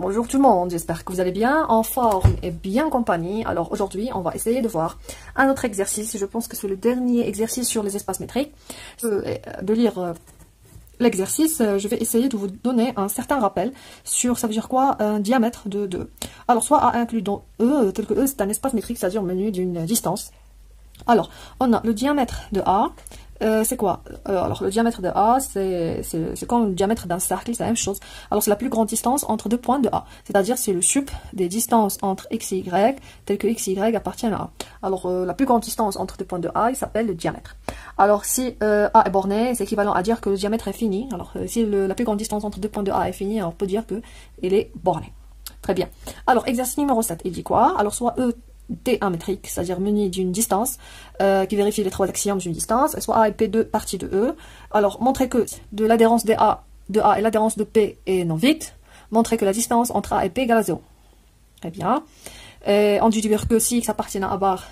Bonjour tout le monde, j'espère que vous allez bien, en forme et bien en compagnie. Alors aujourd'hui, on va essayer de voir un autre exercice. Je pense que c'est le dernier exercice sur les espaces métriques. De lire l'exercice, je vais essayer de vous donner un certain rappel sur, ça veut dire quoi, un diamètre de 2. Alors soit A inclus dans E, tel que E c'est un espace métrique, c'est-à-dire menu d'une distance. Alors, on a le diamètre de A. C'est quoi? Alors, le diamètre de A, c'est comme le diamètre d'un cercle, c'est la même chose. Alors, c'est la plus grande distance entre deux points de A. C'est-à-dire, c'est le sup des distances entre X et Y, tel que X et Y appartiennent à A. Alors, la plus grande distance entre deux points de A, il s'appelle le diamètre. Alors, si A est borné, c'est équivalent à dire que le diamètre est fini. Alors, si la plus grande distance entre deux points de A est finie, on peut dire qu'il est borné. Très bien. Alors, exercice numéro 7, il dit quoi? Alors, soit E T1 métrique, c'est-à-dire muni d'une distance, qui vérifie les trois axiomes d'une distance, soit A et P2 partie de E. Alors, montrer que de l'adhérence de A et l'adhérence de P est non vide. Montrer que la distance entre A et P égale à 0. Très bien. On dit que si X appartient à A bar,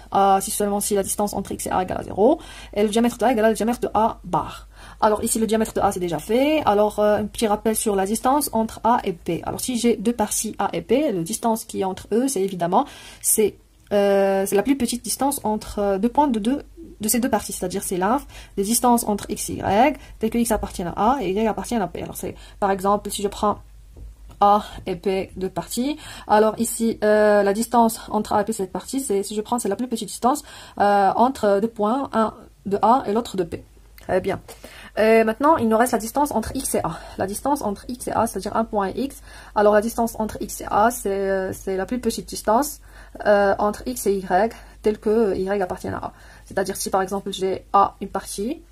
si seulement si la distance entre X et A égale à 0, et le diamètre de A égale à le diamètre de A bar. Alors ici, le diamètre de A, c'est déjà fait. Alors, un petit rappel sur la distance entre A et P. Alors, si j'ai deux parties A et P, la distance qui est entre eux, c'est évidemment, c'est la plus petite distance entre deux points de ces deux parties, c'est-à-dire c'est l'inf des distances entre X et Y, tel que X appartient à A et Y appartient à P. Alors, c'est, par exemple, si je prends A et P, deux parties. Alors ici, la distance entre A et P, cette partie, si je prends, c'est la plus petite distance entre deux points, un de A et l'autre de P. Très bien. Maintenant, il nous reste la distance entre X et A. La distance entre X et A, c'est-à-dire un point et X. Alors la distance entre X et A, c'est la plus petite distance entre X et Y, telle que Y appartient à A. C'est-à-dire si par exemple j'ai A une partie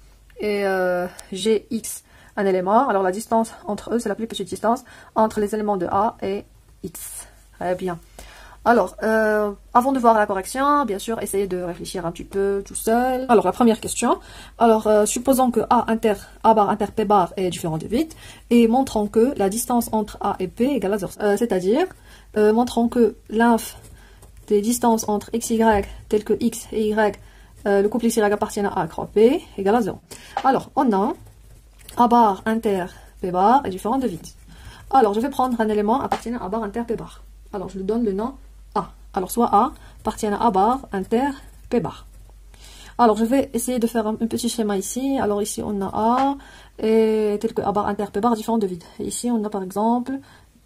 et j'ai X un élément, alors la distance entre eux, c'est la plus petite distance entre les éléments de A et X. Très bien. Alors, avant de voir la correction, bien sûr, essayez de réfléchir un petit peu tout seul. Alors, la première question. Alors, supposons que A bar inter P bar est différent de vide, et montrons que la distance entre A et P égale à 0. C'est-à-dire, montrons que l'inf des distances entre X et Y, telles que X et Y, le couple X et Y appartient à A croix P, égale à 0. Alors, on a A bar inter P bar est différent de vide. Alors, je vais prendre un élément appartenant à A bar inter P bar. Alors, je lui donne le nom A. Alors, soit A appartient à A bar inter P bar. Alors, je vais essayer de faire un petit schéma ici. Alors, ici, on a A, et tel que A bar inter P bar différent de vide. Et ici, on a par exemple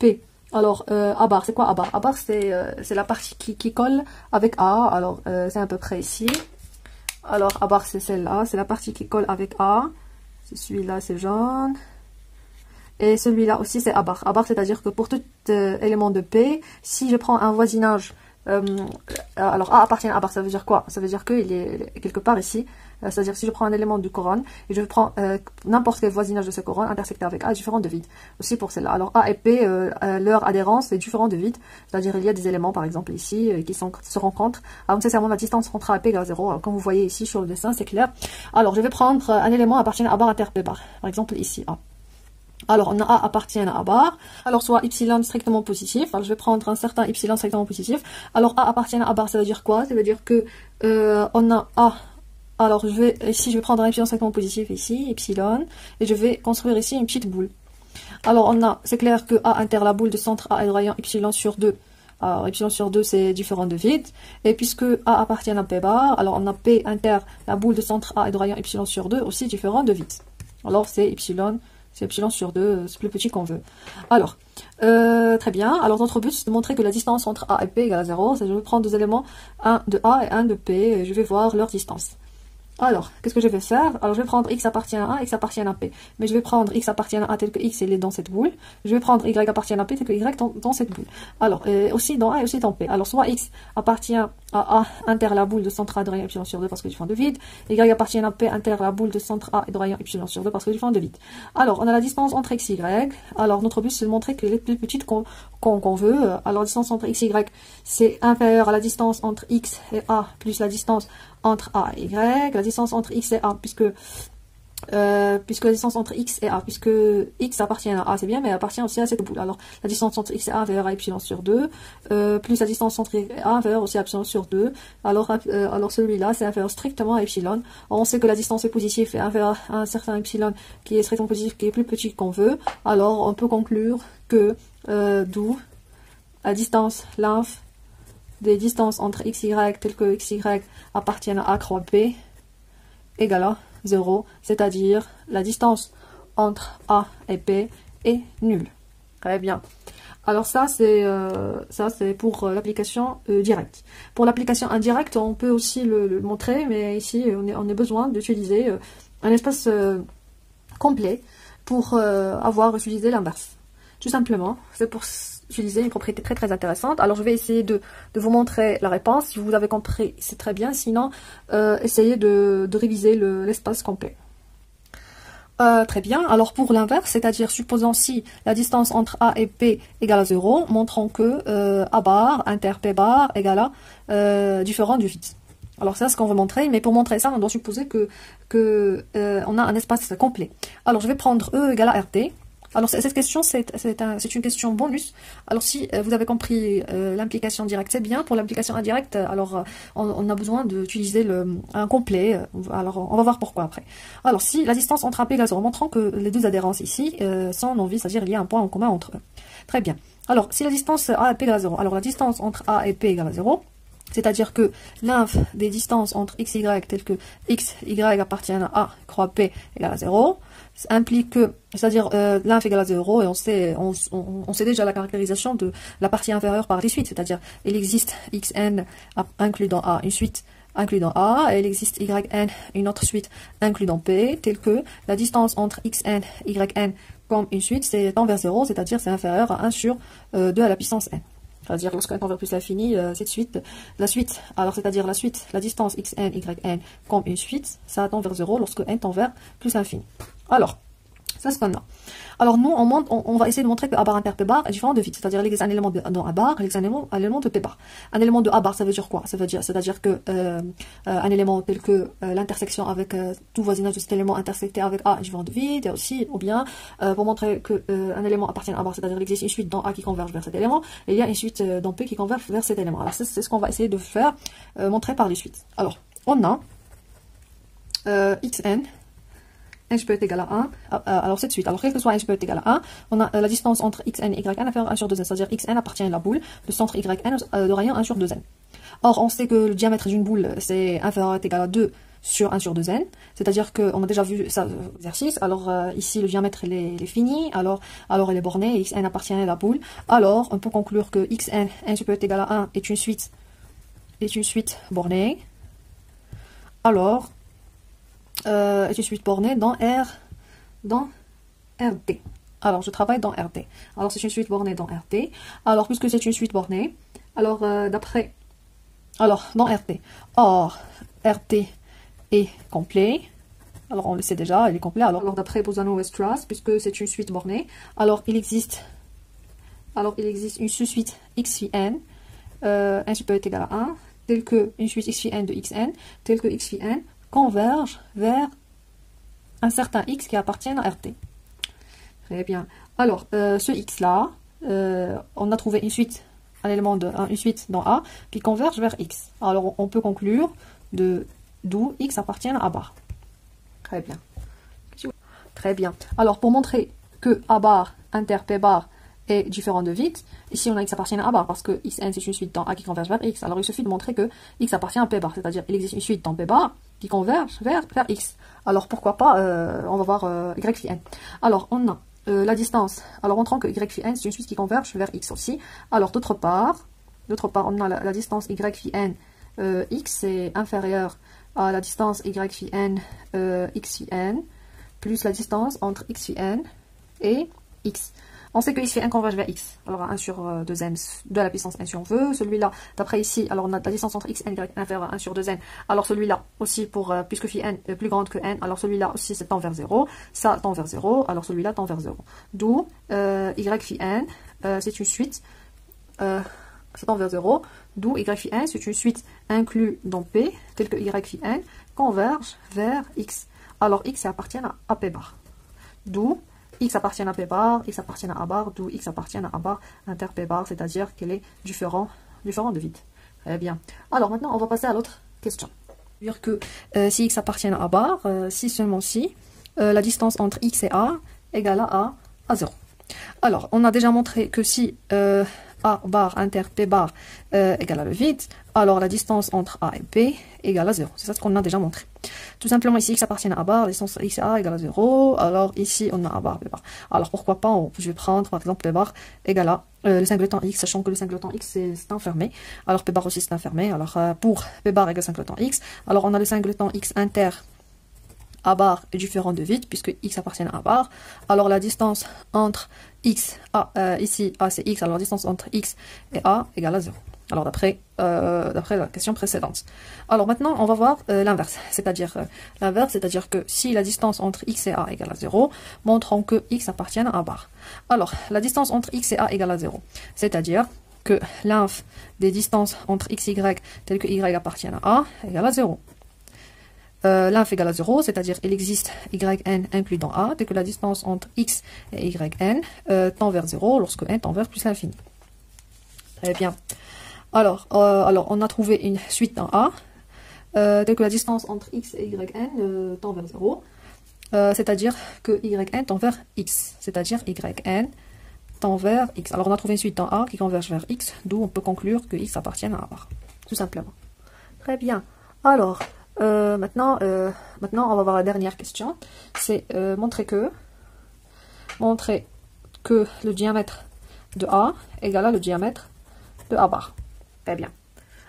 P. Alors, A bar, c'est quoi A bar? A bar, c'est la partie qui colle avec A. Alors, c'est à peu près ici. Alors, A bar, c'est celle-là. C'est la partie qui colle avec A. Celui-là, c'est jaune. Et celui-là aussi, c'est A bar. A bar, c'est-à-dire que pour tout élément de P, si je prends un voisinage, alors A appartient à A bar, ça veut dire quoi? Ça veut dire qu'il est quelque part ici. C'est-à-dire si je prends un élément du couronne et je prends n'importe quel voisinage de ce couronne intersecté avec A est différent de vide. Aussi pour celle-là. Alors A et P, leur adhérence est différente de vide. C'est-à-dire il y a des éléments par exemple ici qui se rencontrent. Alors nécessairement la distance entre A et P égale à 0. Alors, comme vous voyez ici sur le dessin, c'est clair. Alors je vais prendre un élément appartenant à A bar inter P bar. Par exemple ici A. Alors, on a A appartient à A bar. Alors, soit epsilon strictement positif. Alors, je vais prendre un certain epsilon strictement positif. Alors, A appartient à A bar, ça veut dire quoi? Ça veut dire que on a A. Alors, ici, je vais prendre un epsilon strictement positif ici, epsilon. Et je vais construire ici une petite boule. Alors, c'est clair que A inter la boule de centre A est de rayon epsilon sur 2. Alors, epsilon sur 2, c'est différent de vide. Et puisque A appartient à P bar, alors on a P inter la boule de centre A est de rayon epsilon sur 2, aussi différent de vide. Alors, c'est epsilon sur 2, c'est plus petit qu'on veut. Alors, très bien. Alors, notre but, c'est de montrer que la distance entre A et P égale à 0. Je vais prendre deux éléments, un de A et un de P, et je vais voir leur distance. Alors, qu'est-ce que je vais faire? Alors, je vais prendre X appartient à A, X appartient à P. Mais je vais prendre X appartient à A tel que X est dans cette boule. Je vais prendre Y appartient à P tel que Y dans cette boule. Alors, aussi dans A et aussi dans P. Alors, soit X appartient à A inter la boule de centre A de rayon epsilon sur 2 parce que du fond de vide. Y appartient à P inter la boule de centre A et de rayon epsilon sur 2 parce que du fond de vide. Alors, on a la distance entre X et Y. Alors, notre but, c'est de montrer qu'elle est plus petite qu'on veut. Alors, la distance entre X et Y, c'est inférieur à la distance entre X et A plus la distance entre A et Y, la distance entre X et A, puisque la distance entre X et A, puisque X appartient à A, c'est bien, mais appartient aussi à cette boule. Alors, la distance entre X et A inférieure à epsilon sur 2, plus la distance entre Y et A inférieure aussi à epsilon sur 2. Alors celui-là, c'est inférieur strictement à epsilon. On sait que la distance est positive et inférieure à un certain epsilon qui est strictement positif, qui est plus petit qu'on veut. Alors, on peut conclure que, d'où la distance, l'inf des distances entre x, y, telles que x, y appartiennent à A croix B, égale à 0, c'est-à-dire la distance entre A et B est nulle. Très bien. Alors ça c'est pour l'application directe. Pour l'application indirecte, on peut aussi le montrer, mais ici on a besoin d'utiliser un espace complet pour avoir utilisé l'inverse. Tout simplement, c'est pour utiliser une propriété très très intéressante. Alors je vais essayer de vous montrer la réponse. Si vous avez compris, c'est très bien. Sinon, essayez de réviser l'espace complet. Très bien. Alors pour l'inverse, c'est-à-dire supposons si la distance entre A et B égale à 0, montrons que A bar inter P bar égale à différent du vide. Alors c'est ce qu'on veut montrer, mais pour montrer ça, on doit supposer que on a un espace complet. Alors je vais prendre E égale à RT. Alors cette question, c'est une question bonus. Alors si vous avez compris l'implication directe, c'est bien. Pour l'implication indirecte, alors on a besoin d'utiliser un complet. Alors on va voir pourquoi après. Alors si la distance entre A et B égale à 0, montrant que les deux adhérences ici sont non vides, c'est-à-dire il y a un point en commun entre eux. Très bien. Alors si la distance A et B égale à 0, alors la distance entre A et B égale à 0, c'est-à-dire que l'inf des distances entre x, y, telles que x, y appartiennent à A, croix P égale à 0, implique que, c'est-à-dire l'inf égale à 0, et on sait déjà la caractérisation de la partie inférieure par les suites, c'est-à-dire il existe xn inclus dans A, une suite inclus dans A, et il existe yn, une autre suite inclus dans P, telle que la distance entre xn, yn comme une suite, c'est tend vers 0, c'est-à-dire c'est inférieur à 1 sur 2 à la puissance n. C'est-à-dire lorsque n tend vers plus l'infini, cette suite, la suite, alors c'est-à-dire la suite, la distance xn, yn comme une suite, ça tend vers 0 lorsque n tend vers plus l'infini. Alors, c'est ce qu'on a. Alors nous, on va essayer de montrer que A bar inter P bar est différent de vide, c'est-à-dire il existe un élément dans A bar, il existe un élément de P bar. Un élément de A bar, ça veut dire quoi? C'est-à-dire que un élément tel que l'intersection avec tout voisinage de cet élément intersecté avec A est différent de vide, et aussi, ou bien pour montrer que un élément appartient à A bar, c'est-à-dire il existe une suite dans A qui converge vers cet élément, et il y a une suite dans P qui converge vers cet élément. Alors c'est ce qu'on va essayer de faire, montrer par les suites. Alors, on a xn, n peut être égal à 1, alors c'est de suite, alors quel que soit n peut être égal à 1, on a la distance entre xn et yn inférieure à 1 sur 2n, c'est-à-dire xn appartient à la boule, le centre yn de rayon 1 sur 2n. Or, on sait que le diamètre d'une boule, c'est inférieur ou égal à 2 sur 1 sur 2n, c'est-à-dire qu'on a déjà vu ça exercice, alors ici le diamètre il est fini, alors il est borné, xn appartient à la boule, alors on peut conclure que xn, n peut être égal à 1 est une suite bornée, alors est une suite bornée dans RD. Alors, je travaille dans RD. Alors, c'est une suite bornée dans RD. Alors, puisque c'est une suite bornée, alors, dans RD. Or, RD est complet. Alors, on le sait déjà, il est complet. Alors d'après Bolzano-Weierstrass, puisque c'est une suite bornée, alors, il existe une sous-suite xn, n supérieur est égal à 1, telle que une suite xn de xn, telle que xn converge vers un certain x qui appartient à RT. Très bien. Alors, ce x là, on a trouvé une suite, une suite dans A qui converge vers x. Alors, on peut conclure d'où x appartient à A bar. Très bien. Très bien. Alors, pour montrer que A bar inter P bar est différent de vide, ici on a x appartient à A bar parce que xn c'est une suite dans A qui converge vers x. Alors, il suffit de montrer que x appartient à P bar, c'est-à-dire il existe une suite dans P bar qui converge vers x. Alors pourquoi pas, on va voir y phi n. Alors on a la distance, alors montrant que y phi n c'est une suite qui converge vers x aussi. Alors d'autre part on a la distance y phi n, x est inférieure à la distance y phi n, x phi n, plus la distance entre x phi n et x. On sait que x phi n converge vers x, alors 1 sur 2n de la puissance n si on veut. Celui-là, d'après ici, alors on a la distance entre x et y inférieure à 1 sur 2n. Alors celui-là aussi, puisque phi n est plus grande que n, alors celui-là aussi c'est tend vers 0. Ça tend vers 0, alors celui-là tend vers 0. D'où y phi n, c'est une suite, ça tend vers 0. D'où y phi n, c'est une suite inclue dans P, telle que y phi n converge vers x. Alors x appartient à P bar. D'où x appartient à P bar, x appartient à A bar, d'où x appartient à A bar inter P bar, c'est-à-dire qu'elle est différent de vide. Très bien. Alors maintenant, on va passer à l'autre question. C'est-à-dire que si x appartient à A bar, si seulement si, la distance entre x et A égale à 0. Alors, on a déjà montré que si A bar inter P bar égale à le vide, alors la distance entre A et P égale à 0. C'est ça ce qu'on a déjà montré. Tout simplement, ici, x appartient à A bar, la distance x et A égale à 0. Alors ici, on a A bar, P bar. Alors pourquoi pas, je vais prendre par exemple P bar égale à le singleton x, sachant que le singleton x c'est enfermé. Alors P bar aussi c'est enfermé. Alors pour P bar égale singleton x, alors on a le singleton x inter A bar est différent de vide, puisque x appartient à A bar. Alors la distance entre x, ici A c'est x, alors la distance entre x et A égale à 0. Alors d'après la question précédente. Alors maintenant on va voir l'inverse, c'est-à-dire que si la distance entre x et A égale à 0, montrons que x appartient à A bar. Alors la distance entre x et A égale à 0, c'est-à-dire que l'inf des distances entre x et y tel que y appartient à A égale à 0. L'inf égale à 0, c'est-à-dire il existe yn inclus dans A, dès que la distance entre x et yn tend vers 0, lorsque n tend vers plus l'infini. Très bien. Alors, on a trouvé une suite dans A, dès que la distance entre x et yn tend vers 0, c'est-à-dire que yn tend vers x, c'est-à-dire yn tend vers x. Alors on a trouvé une suite dans A qui converge vers x, d'où on peut conclure que x appartient à A bar, tout simplement. Très bien. Alors, maintenant, on va voir la dernière question. C'est montrer que le diamètre de A égale à le diamètre de A bar. Très bien.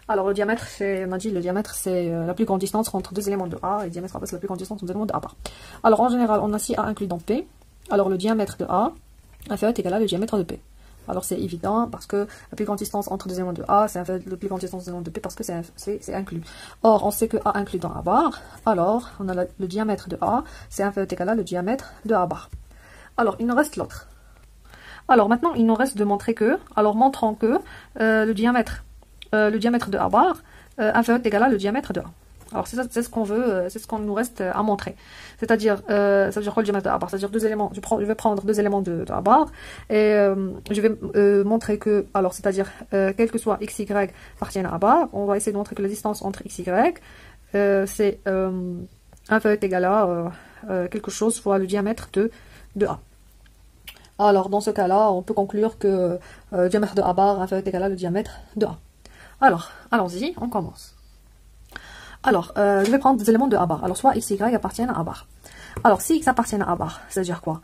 Alors le diamètre, on a dit le diamètre c'est la plus grande distance entre deux éléments de A, et le diamètre c'est la plus grande distance entre deux éléments de A bar. Alors en général, on a si A inclus dans P, alors le diamètre de A inférieur est égal à le diamètre de P. Alors c'est évident parce que la plus grande distance entre deux éléments de A, c'est la plus grande distance des éléments de P parce que c'est inclus. Or, on sait que A inclus dans A bar, alors on a le diamètre de A, c'est inférieur égal à le diamètre de A bar. Alors, il nous reste l'autre. Alors maintenant, il nous reste de montrer que, alors montrons que le diamètre de A bar inférieur égal à le diamètre de A. Alors c'est ce qu'on veut, c'est ce qu'on nous reste à montrer. C'est-à-dire, ça veut dire quoi le diamètre de A bar? C'est-à-dire deux éléments, je vais prendre deux éléments de A bar et je vais montrer que, alors c'est-à-dire, quel que soit x, y appartiennent à A bar, on va essayer de montrer que la distance entre x, y, c'est inférieur égal à quelque chose fois le diamètre de A. Alors dans ce cas-là, on peut conclure que le diamètre de A bar inférieur égal à le diamètre de A. Alors, allons-y, on commence. Alors, je vais prendre des éléments de A bar. Alors, soit x, y appartiennent à A bar. Alors, si x appartient à A bar, c'est-à-dire quoi?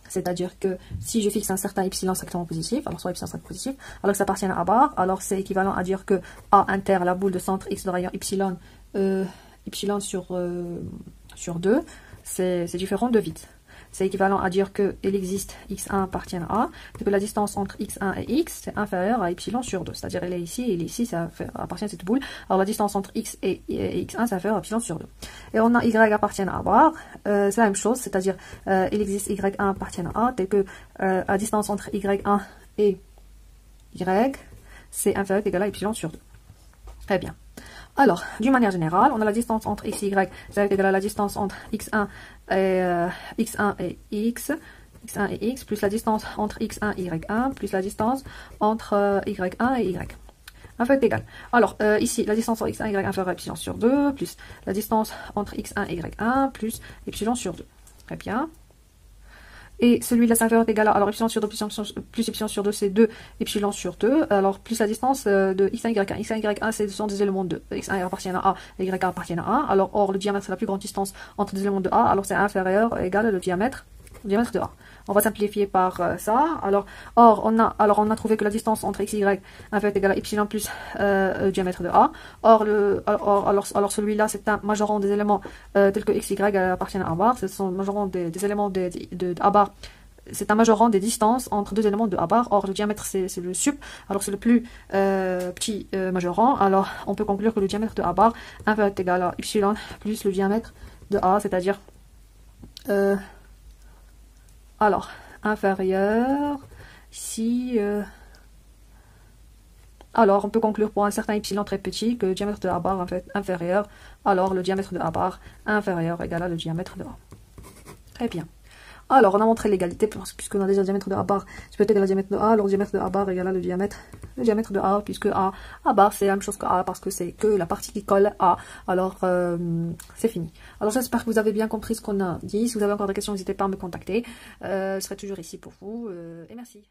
C'est-à-dire que si je fixe un certain epsilon strictement positif, alors soit epsilon strictement positif, alors que ça appartient à A bar, alors c'est équivalent à dire que A inter, la boule de centre x de rayon epsilon, epsilon sur 2, c'est différent de vide. C'est équivalent à dire qu'il existe x1 appartient à A, et que la distance entre x1 et x c'est inférieur à epsilon sur 2. C'est-à-dire elle est ici, ça appartient à cette boule. Alors la distance entre x et x1 c'est inférieur à epsilon sur 2. Et on a y appartient à A bar, c'est la même chose, c'est-à-dire il existe y1 appartient à A, tel que la distance entre y1 et y c'est inférieur ou égal à epsilon sur 2. Très bien. Alors, d'une manière générale, on a la distance entre x et y, ça va être égal à la distance entre x1 et x, plus la distance entre x1 et y1, plus la distance entre y1 et y. En fait, égal. Alors, ici, la distance entre x1 et y inférieure à epsilon sur 2, plus la distance entre x1 et y1, plus epsilon sur 2. Très bien. Et celui-là, c'est inférieur égal à, alors epsilon sur 2 plus epsilon sur 2, c'est 2 epsilon sur 2, alors plus la distance de x1 et y1. x1 et y1, ce sont des éléments de x1 appartient à A et y1 appartient à A. Alors, or, le diamètre, c'est la plus grande distance entre des éléments de A, alors c'est inférieur ou égal à le diamètre de A. On va simplifier par ça. Alors, on a trouvé que la distance entre x et y inférieure égale à epsilon plus le diamètre de A. Alors celui-là, c'est un majorant des éléments tels que x et y appartiennent à A bar. Ce sont majorants des éléments de A bar. C'est un majorant des distances entre deux éléments de A bar. Or, le diamètre, c'est le sup. Alors, c'est le plus petit majorant. Alors, on peut conclure que le diamètre de A bar inférieur égal à epsilon plus le diamètre de A, c'est-à-dire alors, inférieur, ici, alors on peut conclure pour un certain epsilon très petit que le diamètre de A bar en fait inférieur, alors le diamètre de A bar inférieur égal à le diamètre de A. Très bien. Alors, on a montré l'égalité, puisqu'on a déjà le diamètre de A bar supérieur égal au diamètre de A, alors le diamètre de A bar égal à le diamètre de A, puisque A bar c'est la même chose que A, parce que c'est que la partie qui colle à, alors c'est fini. Alors j'espère que vous avez bien compris ce qu'on a dit. Si vous avez encore des questions, n'hésitez pas à me contacter. Je serai toujours ici pour vous, et merci.